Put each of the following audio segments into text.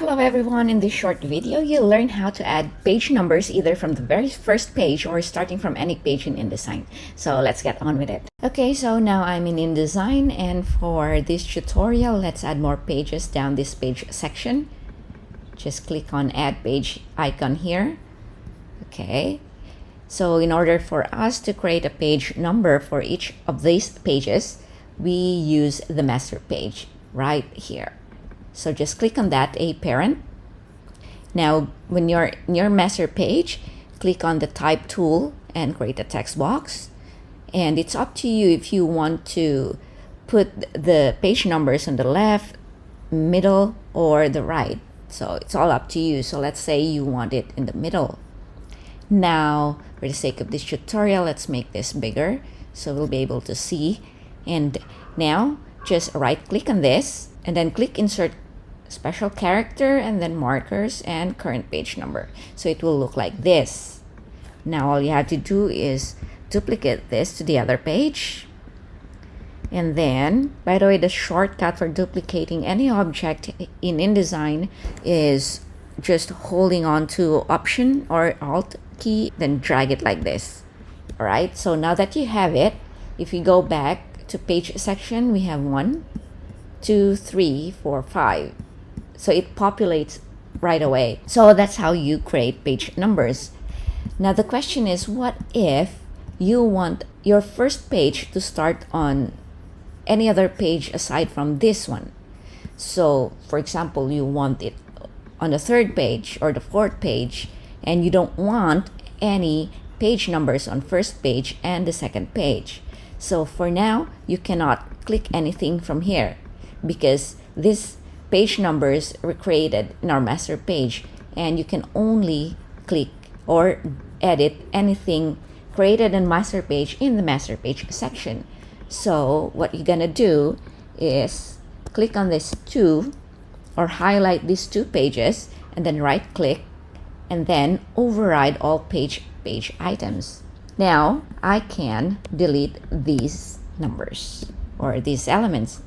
Hello everyone, in this short video you'll learn how to add page numbers either from the very first page or starting from any page in InDesign. So let's get on with it. Okay, so now I'm in InDesign, and for this tutorial let's add more pages down this page section. Just click on add page icon here. Okay, so in order for us to create a page number for each of these pages, we use the master page right here. So just click on that, a parent. Now, when you're in your master page, click on the type tool and create a text box. And it's up to you if you want to put the page numbers on the left, middle, or the right. So it's all up to you. So let's say you want it in the middle. Now, for the sake of this tutorial, let's make this bigger so we'll be able to see. And now, just right click on this and then click insert special character and then markers and current page number. So it will look like this. Now all you have to do is duplicate this to the other page. And then, by the way, the shortcut for duplicating any object in InDesign is just holding on to Option or Alt key, then drag it like this. Alright, so now that you have it, if you go back to page section, we have 1, 2, 3, 4, 5. So it populates right away. So that's how you create page numbers. Now the question is, what if you want your first page to start on any other page aside from this one? So for example, you want it on the third page or the fourth page, and you don't want any page numbers on first page and the second page. So for now, you cannot click anything from here, because these page numbers were created in our master page, and you can only click or edit anything created in master page in the master page section. So what you're gonna do is click on this two, or highlight these two pages, and then right click and then override all page items. Now I can delete these numbers or these elements.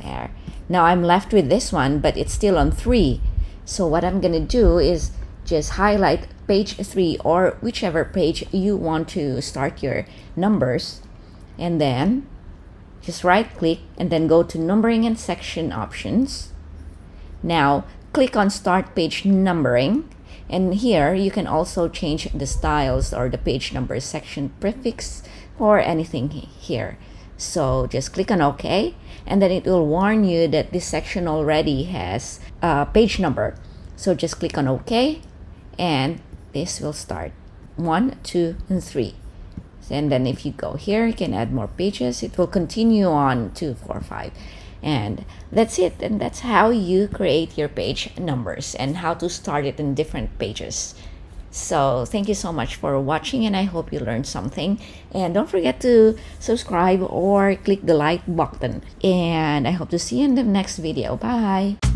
There. Now I'm left with this one, but it's still on 3. So what I'm gonna do is just highlight page 3 or whichever page you want to start your numbers, and then just right click and then go to numbering and section options. Now click on start page numbering, and here you can also change the styles or the page number, section prefix, or anything here. So just click on OK, and then it will warn you that this section already has a page number. So just click on OK, and this will start 1, 2, and 3. And then if you go here, you can add more pages. It will continue on 2, 4, 5. And that's it. And that's how you create your page numbers and how to start it in different pages. So thank you so much for watching, and I hope you learned something. And don't forget to subscribe or click the like button. And I hope to see you in the next video. Bye!